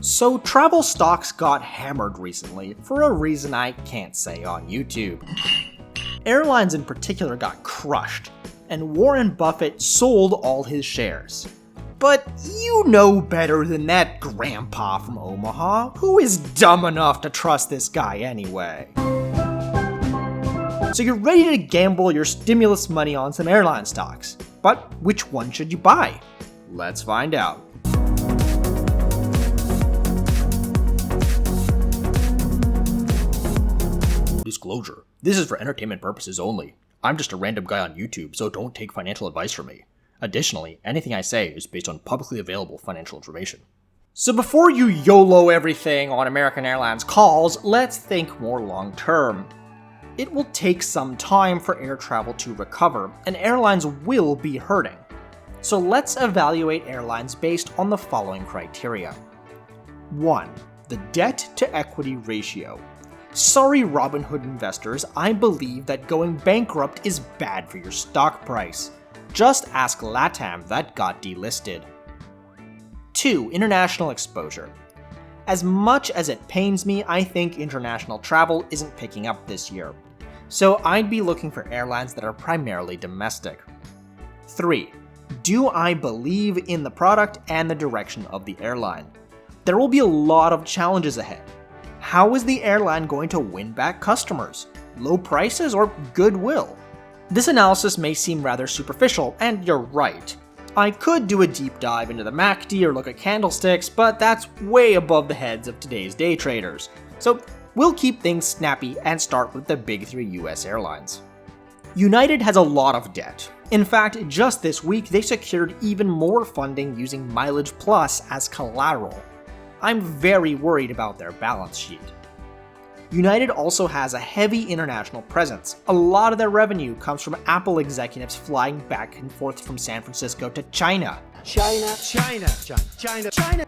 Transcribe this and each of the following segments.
So travel stocks got hammered recently for a reason I can't say on YouTube. Airlines in particular got crushed, and Warren Buffett sold all his shares. But you know better than that grandpa from Omaha, who is dumb enough to trust this guy anyway. So you're ready to gamble your stimulus money on some airline stocks, but which one should you buy? Let's find out. Disclosure: this is for entertainment purposes only. I'm just a random guy on YouTube, so don't take financial advice from me. Additionally, anything I say is based on publicly available financial information. So before you YOLO everything on American Airlines calls, let's think more long term. It will take some time for air travel to recover, and airlines will be hurting. So let's evaluate airlines based on the following criteria. 1. The debt-to-equity ratio. Sorry, Robinhood investors, I believe that going bankrupt is bad for your stock price. Just ask LATAM that got delisted. 2. International exposure. As much as it pains me, I think international travel isn't picking up this year. So I'd be looking for airlines that are primarily domestic. 3. Do I believe in the product and the direction of the airline? There will be a lot of challenges ahead. How is the airline going to win back customers? Low prices or goodwill? This analysis may seem rather superficial, and you're right. I could do a deep dive into the MACD or look at candlesticks, but that's way above the heads of today's day traders. So we'll keep things snappy and start with the big three US airlines. United has a lot of debt. In fact, just this week they secured even more funding using Mileage Plus as collateral. I'm very worried about their balance sheet. United also has a heavy international presence. A lot of their revenue comes from Apple executives flying back and forth from San Francisco to China. China.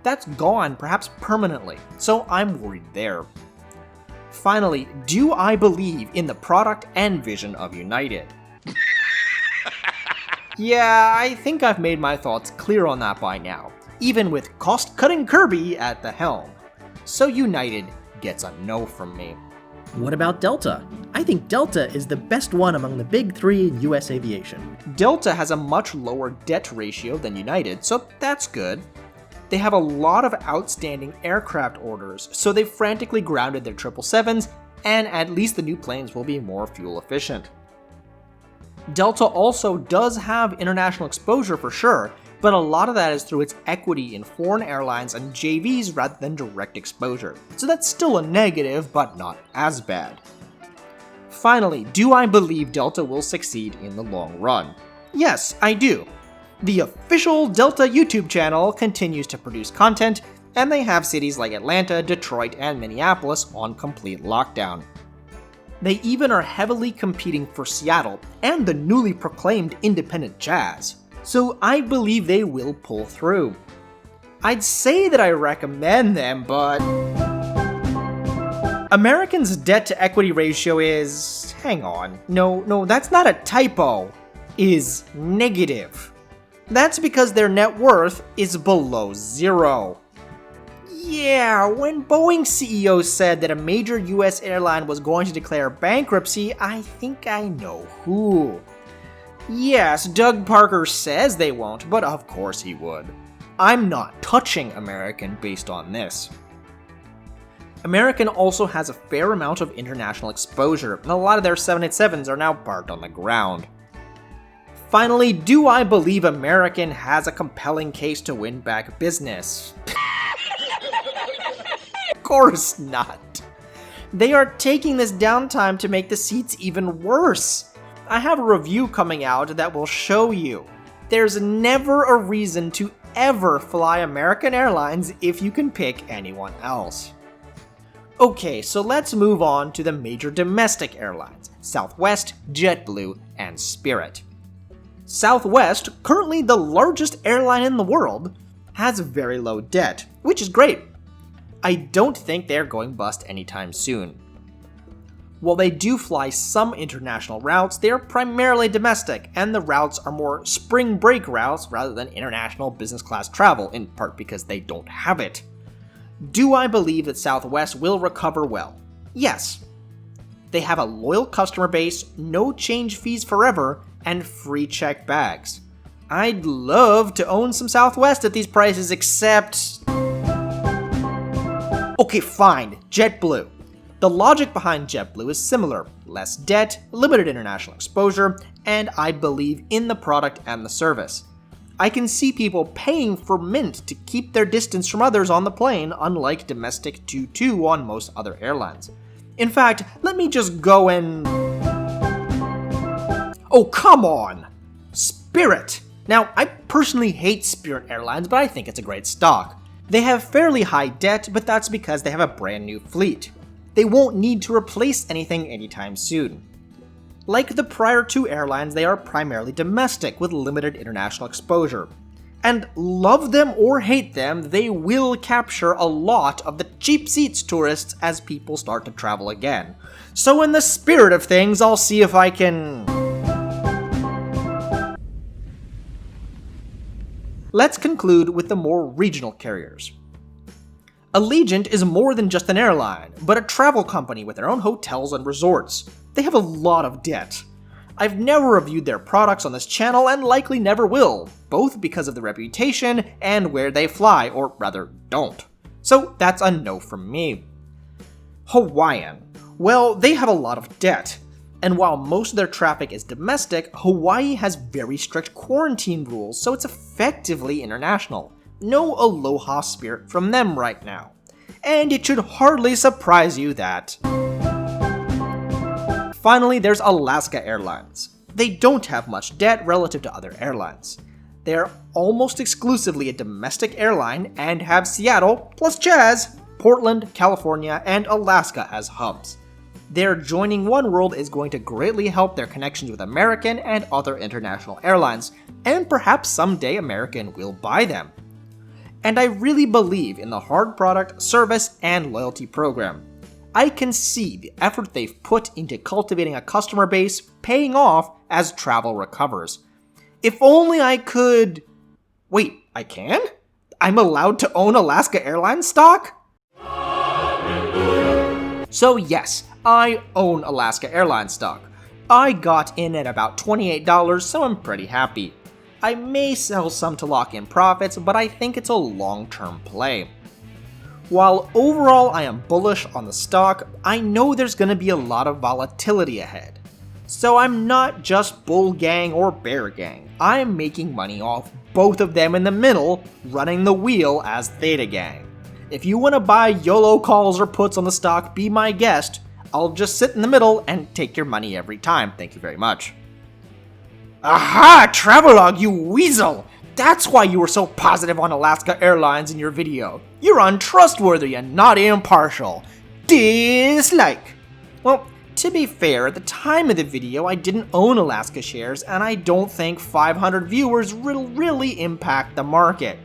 That's gone, perhaps permanently, so I'm worried there. Finally, do I believe in the product and vision of United? Yeah, I think I've made my thoughts clear on that by now, even with cost-cutting Kirby at the helm. So United gets a no from me. What about Delta? I think Delta is the best one among the big three in US aviation. Delta has a much lower debt ratio than United, so that's good. They have a lot of outstanding aircraft orders, so they've frantically grounded their 777s, and at least the new planes will be more fuel efficient. Delta also does have international exposure for sure, but a lot of that is through its equity in foreign airlines and JVs rather than direct exposure. So that's still a negative, but not as bad. Finally, do I believe Delta will succeed in the long run? Yes, I do. The official Delta YouTube channel continues to produce content, and they have cities like Atlanta, Detroit, and Minneapolis on complete lockdown. They even are heavily competing for Seattle and the newly proclaimed independent Jazz. So I believe they will pull through. I'd say that I recommend them, but American's debt-to-equity ratio is... hang on. No, that's not a typo. Is negative. That's because their net worth is below zero. Yeah, when Boeing CEO said that a major US airline was going to declare bankruptcy, I think I know who. Yes, Doug Parker says they won't, but of course he would. I'm not touching American based on this. American also has a fair amount of international exposure, and a lot of their 787s are now parked on the ground. Finally, do I believe American has a compelling case to win back business? Of course not. They are taking this downtime to make the seats even worse. I have a review coming out that will show you. There's never a reason to ever fly American Airlines if you can pick anyone else. Okay, so let's move on to the major domestic airlines: Southwest, JetBlue, and Spirit. Southwest, currently the largest airline in the world, has very low debt, which is great. I don't think they're going bust anytime soon. While they do fly some international routes, they are primarily domestic, and the routes are more spring break routes rather than international business class travel, in part because they don't have it. Do I believe that Southwest will recover well? Yes. They have a loyal customer base, no change fees forever, and free checked bags. I'd love to own some Southwest at these prices, except... Okay, fine, JetBlue. The logic behind JetBlue is similar. Less debt, limited international exposure, and I believe in the product and the service. I can see people paying for Mint to keep their distance from others on the plane, unlike domestic 2-2 on most other airlines. In fact, let me just go and... Oh, come on! Spirit! Now, I personally hate Spirit Airlines, but I think it's a great stock. They have fairly high debt, but that's because they have a brand new fleet. They won't need to replace anything anytime soon. Like the prior two airlines, they are primarily domestic with limited international exposure. And love them or hate them, they will capture a lot of the cheap seats tourists as people start to travel again. So in the spirit of things, I'll see if I can... Let's conclude with the more regional carriers. Allegiant is more than just an airline, but a travel company with their own hotels and resorts. They have a lot of debt. I've never reviewed their products on this channel and likely never will, both because of the reputation and where they fly, or rather don't. So that's a no from me. Hawaiian. Well, they have a lot of debt. And while most of their traffic is domestic, Hawaii has very strict quarantine rules, so it's effectively international. No aloha spirit from them right now. And it should hardly surprise you that... Finally, there's Alaska Airlines. They don't have much debt relative to other airlines. They're almost exclusively a domestic airline and have Seattle, plus Jazz, Portland, California, and Alaska as hubs. Their joining oneworld is going to greatly help their connections with American and other international airlines, and perhaps someday American will buy them. And I really believe in the hard product, service, and loyalty program. I can see the effort they've put into cultivating a customer base paying off as travel recovers. If only I could... Wait, I can? I'm allowed to own Alaska Airlines stock? So yes, I own Alaska Airlines stock. I got in at about $28, so I'm pretty happy. I may sell some to lock in profits, but I think it's a long-term play. While overall I am bullish on the stock, I know there's going to be a lot of volatility ahead. So I'm not just bull gang or bear gang. I'm making money off both of them in the middle, running the wheel as theta gang. If you want to buy YOLO calls or puts on the stock, be my guest. I'll just sit in the middle and take your money every time. Thank you very much. Aha! Travelog, you weasel! That's why you were so positive on Alaska Airlines in your video. You're untrustworthy and not impartial. Dislike! Well, to be fair, at the time of the video, I didn't own Alaska shares, and I don't think 500 viewers will really impact the market.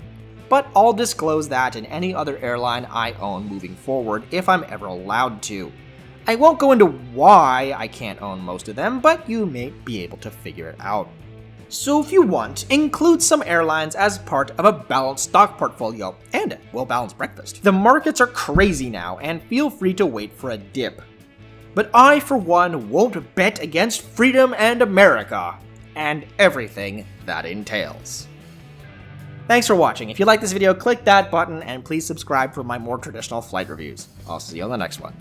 But I'll disclose that in any other airline I own moving forward if I'm ever allowed to. I won't go into why I can't own most of them, but you may be able to figure it out. So if you want, include some airlines as part of a balanced stock portfolio, and a well-balanced breakfast. The markets are crazy now, and feel free to wait for a dip. But I, for one, won't bet against freedom and America, and everything that entails. Thanks for watching. If you like this video, click that button, and please subscribe for my more traditional flight reviews. I'll see you on the next one.